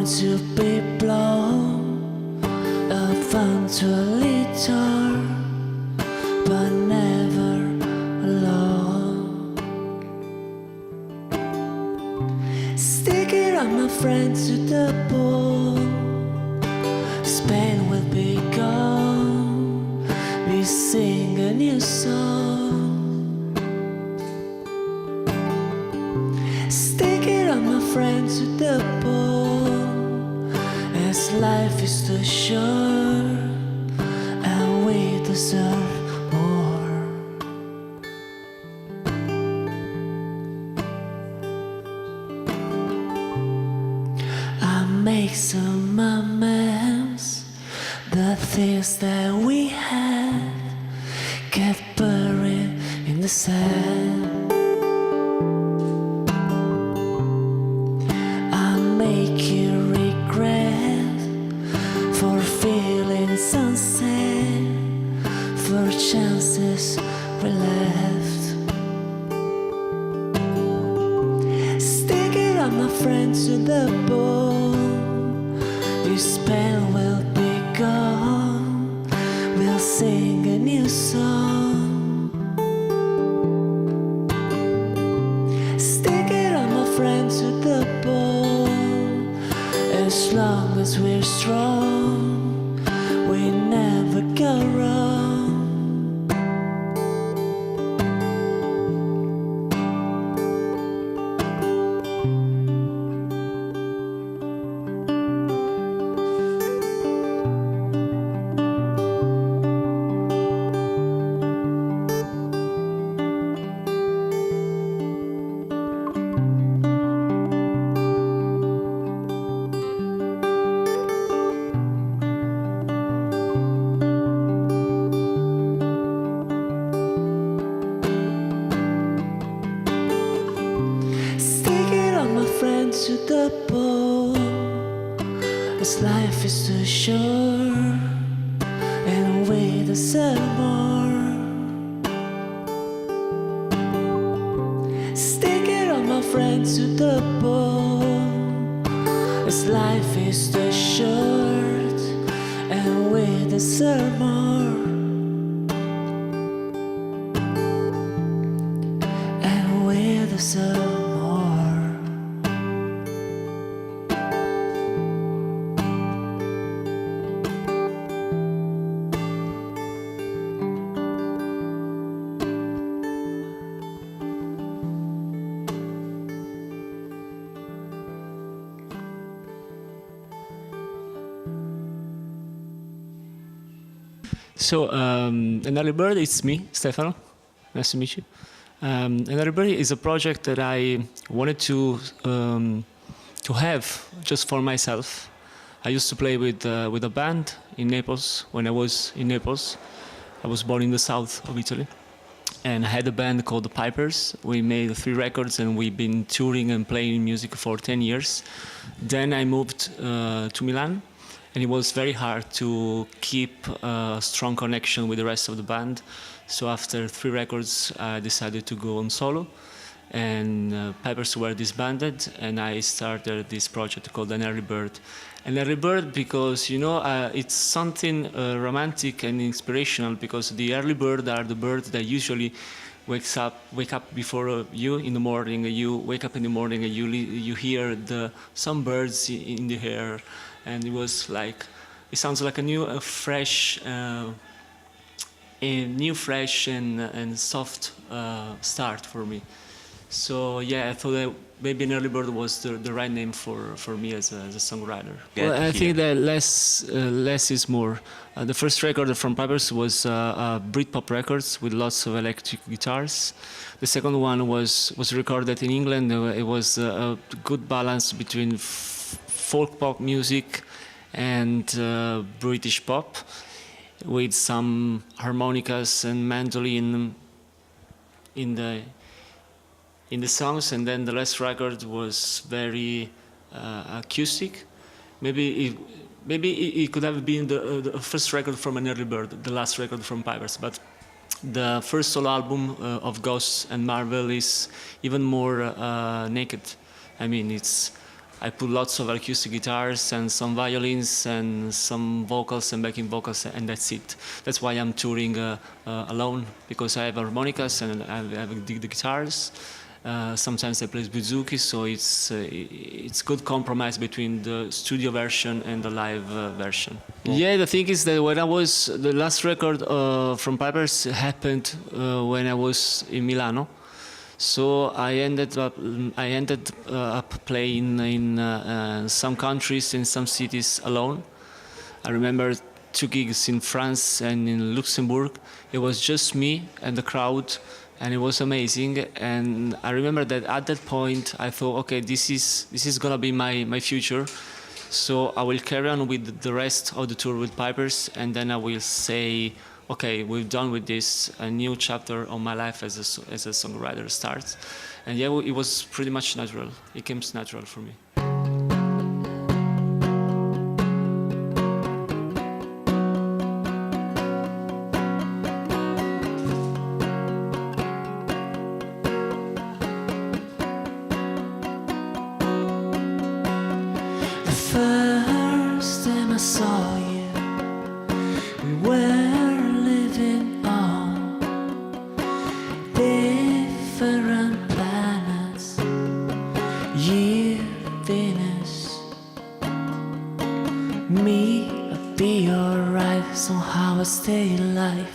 to be blown eventually torn, but never alone. Sticking on my friend to the bone, Spain will be gone. We sing a new song. Sticking on my friend to the bone, as life is too short and we deserve more. I make some amends. The things that we had get buried in the sand. I make you regret for feeling sunset, for chances we left. Sticking on my friend to the bone, this pain will be gone. We'll sing a new song. Sticking on my friend to the bone, as long as we're strong, we never go wrong. To the bone, as life is too short and we deserve more. Stick it on my friend to the bone, as life is too short and we deserve more. And we deserve more. So, An Early Bird, it's me, Stefano. Nice to meet you. An Early Bird is a project that I wanted to have just for myself. I used to play with a band in Naples when I was in Naples. I was born in the south of Italy. And I had a band called the Pipers. We made 3 records and we've been touring and playing music for 10 years. Then I moved to Milan. And it was very hard to keep a strong connection with the rest of the band. So after 3 records, I decided to go on solo. And Pipers were disbanded, and I started this project called An Early Bird. An Early Bird because, you know, it's something romantic and inspirational, because the early bird are the birds that usually wake up before you in the morning. You wake up in the morning and you hear some birds in the air. And it was like, it sounds like a new, fresh and soft start for me. So yeah, I thought that maybe An Early Bird was the right name for me as a songwriter. Well, I think that less is more. The first record from Pipers was Britpop records with lots of electric guitars. The second one was recorded in England. It was a good balance between folk pop music and British pop, with some harmonicas and mandolin in the songs. And then the last record was very acoustic. Maybe it could have been the first record from An Early Bird, the last record from Pipers, but the first solo album of Ghosts and Marvel is even more naked. I mean, it's I put lots of acoustic guitars and some violins and some vocals and backing vocals, and that's it. That's why I'm touring alone, because I have harmonicas and I have the guitars. Sometimes I play bouzouki, so it's good compromise between the studio version and the live version. Yeah, the thing is that the last record from Pipers happened when I was in Milano. So I ended up playing in some countries, in some cities alone. I remember 2 gigs in France and in Luxembourg. It was just me and the crowd, and it was amazing. And I remember that at that point I thought, okay, this is gonna be my future. So I will carry on with the rest of the tour with Pipers, and then I will say, okay, we're done with this. A new chapter of my life as a songwriter starts. And yeah, it was pretty much natural. It came natural for me. First time I saw you, we were living on different planets. You, Venus, me, I'd be alright. Somehow I stay alive.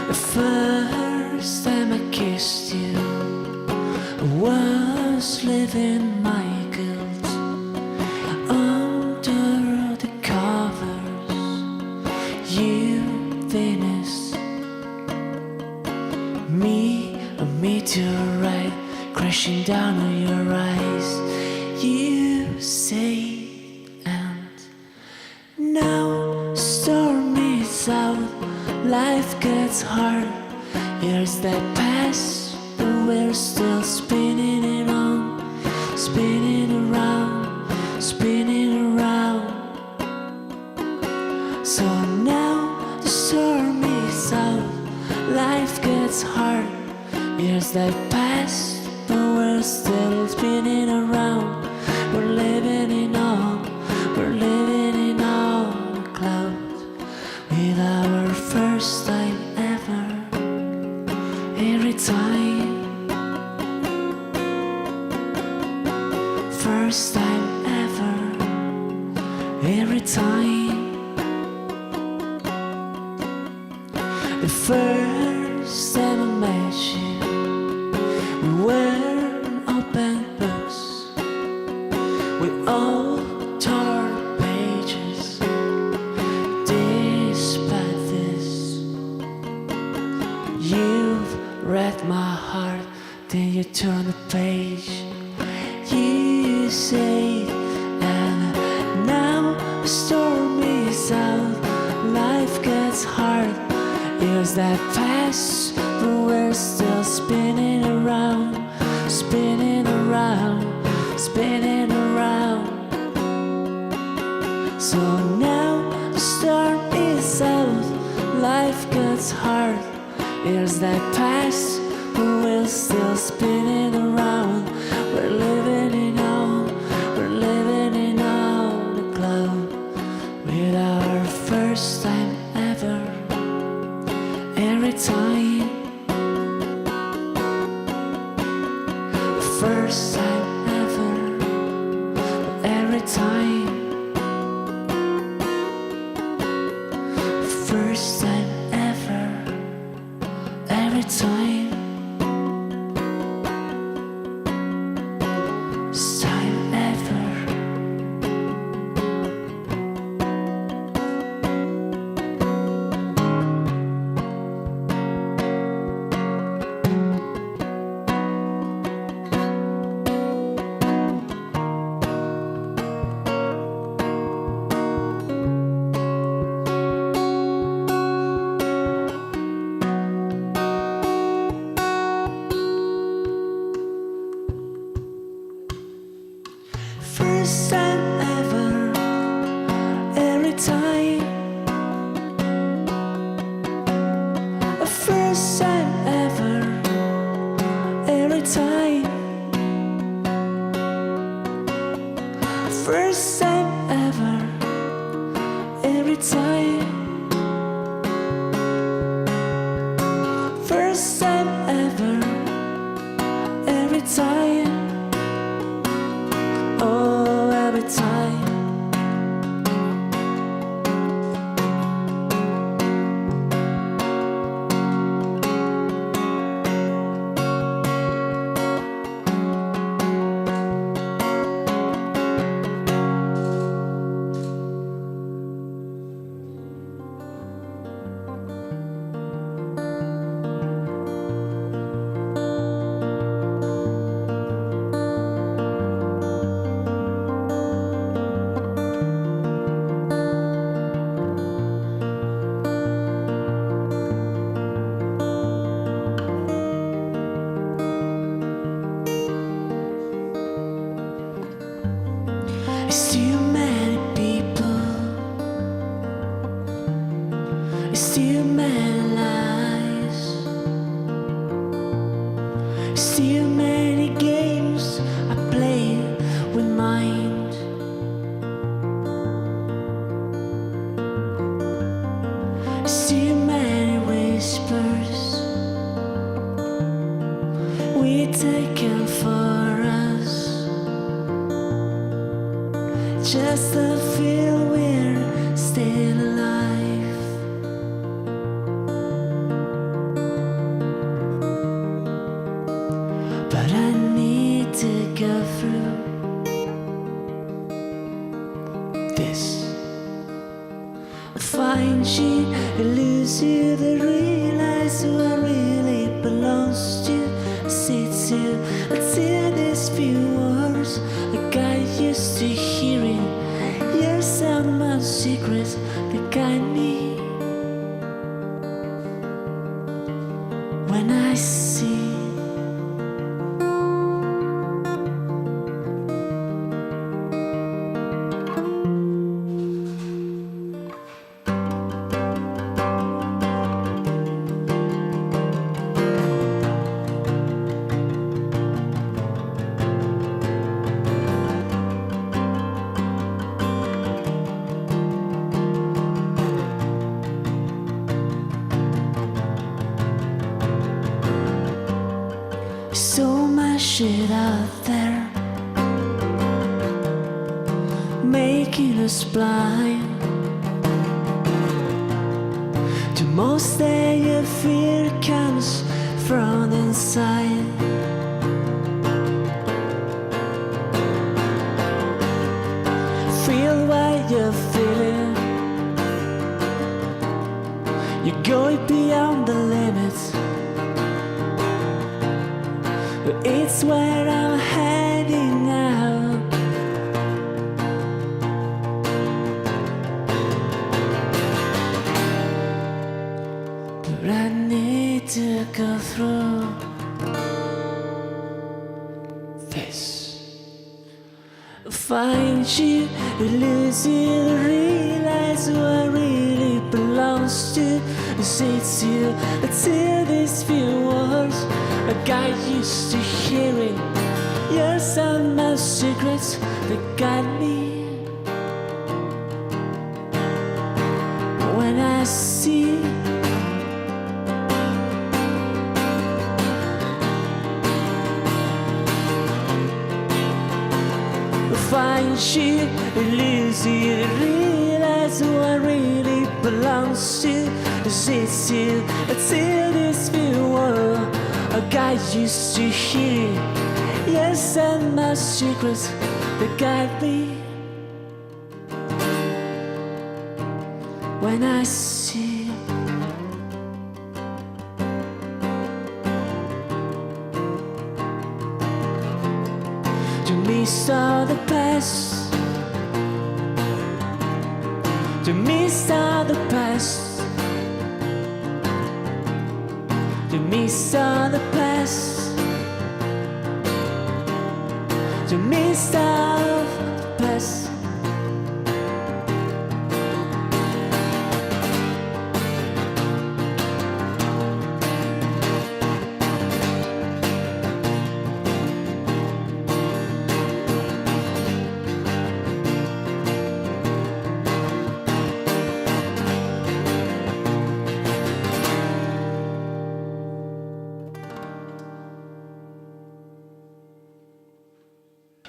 The first time I kissed you, I was living my guilt under the covers. You, Venus, me, a meteorite crashing down on your eyes. You say, and now storm is out, life gets hard. Years that pass, but we're still spinning it on, spinning around, spinning around. So now the storm is out, life gets hard. Years that pass, but we're still spinning around. We're living in awe, we're living in awe on a cloud. With our first time ever, every time. First time ever, every time. The first time I met you, we were open books. We all tore pages. Despite this, you've read my heart, then you turn the page. You say, and now the storm is out, life gets hard. Years that pass, but we're still spinning around, spinning around, spinning around. So now the storm is out, life gets hard. Years that pass, but we're still spinning around. We're living in awe, we're living in awe on the cloud. With our first time ever, every time. First time ever, every time. First time ever, every time. First time ever. every time. First time ever, every time. Oh, every time. It's too many people, it's too many lies, it's too many games I play with mind. It's too many whispers we taken for us, just to feel we're still alive. But I need to go through this. Find you, lose you, to realize who I really belongs to. Sit to until these few words I got used to hearing. Your sound, my secrets that guide me. When I see so much shit out there, making us blind to most that your fear comes from inside. Feel what you're feeling, you're going beyond the limits. It's where I'm heading now. But I need to go through this. Find you, lose you, realize who I really belongs to. It's you until these few words I got used to hearing. Your sound, my secrets that guide me. When I see find you, lose you, realize who I really belongs to. It's you until this few words I got used to hear. Yes, and my secrets that guide me. When I see to miss all the past, to miss all the past, to miss all the past, to miss all the past.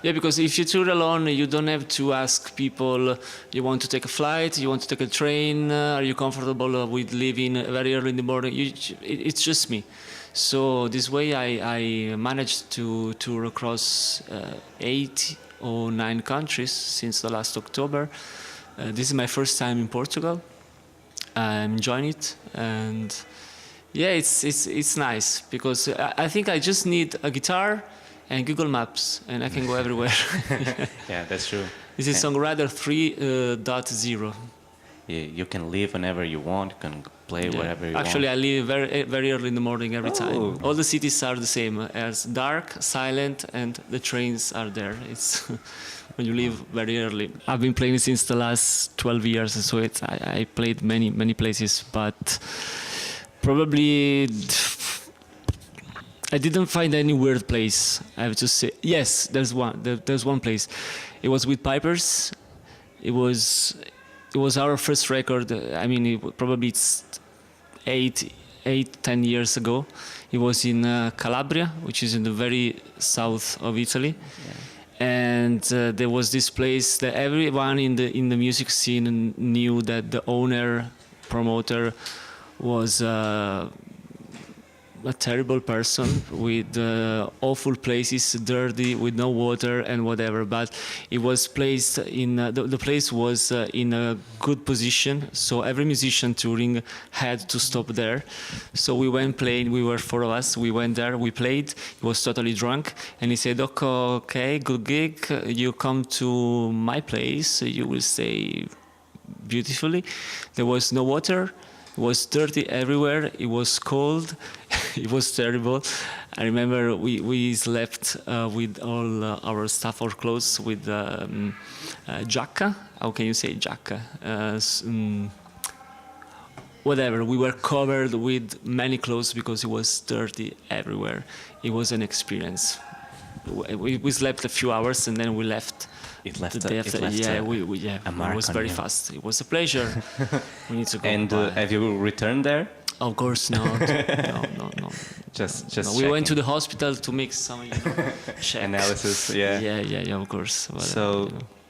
Yeah, because if you tour alone, you don't have to ask people, you want to take a flight, you want to take a train, are you comfortable with leaving very early in the morning? It's just me. So this way I managed to tour across 8 or 9 countries since the last October. This is my first time in Portugal. I'm enjoying it, and yeah, it's nice because I think I just need a guitar and Google Maps, and I can go everywhere. Yeah, that's true. This is songwriter 3.0. You can leave whenever you want. You can play wherever you Actually, want. I leave very early in the morning every Oh. time. All the cities are the same, as dark, silent, and the trains are there. It's when you leave very early. I've been playing since the last 12 years, so I played many places, but probably I didn't find any weird place. I have to say, yes, there's one. There's one place. It was with Pipers. It was our first record. I mean, probably it's 10 years ago. It was in Calabria, which is in the very south of Italy. Yeah. And there was this place that everyone in the music scene knew that the owner, promoter, was a terrible person with awful places, dirty, with no water and whatever. But it was placed in the place was in a good position, so every musician touring had to stop there. So we went playing. We were 4 of us. We went there. We played. He was totally drunk, and he said, "Okay, good gig. You come to my place. You will stay beautifully." There was no water. It was dirty everywhere. It was cold. It was terrible. I remember we slept with all our stuff, our clothes, with jacka. How can you say jacka? Whatever. We were covered with many clothes because it was dirty everywhere. It was an experience. We slept a few hours and then we left. It left. The day after. a mark it was on very you. fast. It was a pleasure. We need to go. And have you returned there? Of course not. No. Just No, we went to the hospital to make some check. analysis. Yeah. Yeah, of course. But, So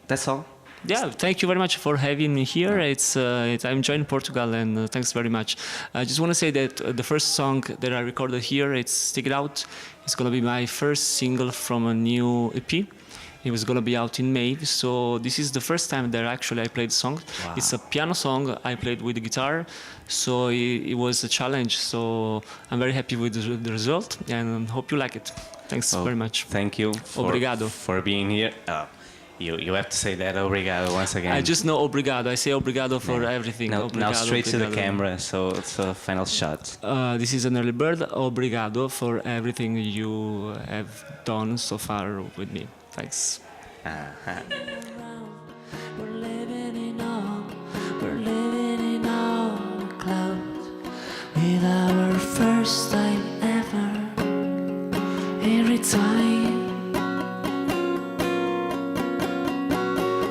that's all. yeah, thank you very much for having me here. I'm enjoying Portugal, and thanks very much. I just want to say that the first song that I recorded here, it's Stick It Out. It's gonna be my first single from a new EP. It was gonna be out in May, so this is the first time that actually I played the song. Wow. It's a piano song. I played with the guitar, so it was a challenge. So I'm very happy with the result, and hope you like it. Thanks very much. Thank you Obrigado. for being here. You have to say that obrigado once again. I just know obrigado. I say obrigado for everything. Now Obrigado, straight to the obrigado. camera, so it's a final shot. This is an early bird. Obrigado for everything you have done so far with me. Thanks. We're living in all clouds with our first time ever. Every time,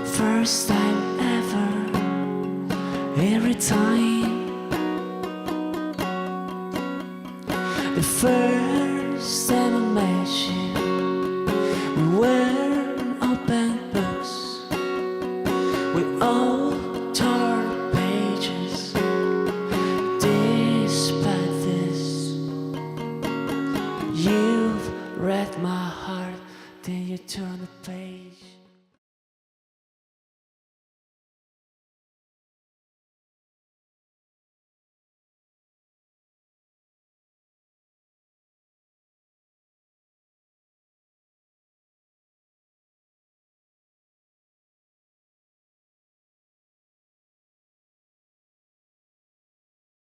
first time ever. Every time, the first time I met you, we were open books. We all tore pages. Despite this, you've read my heart, then you turn the page.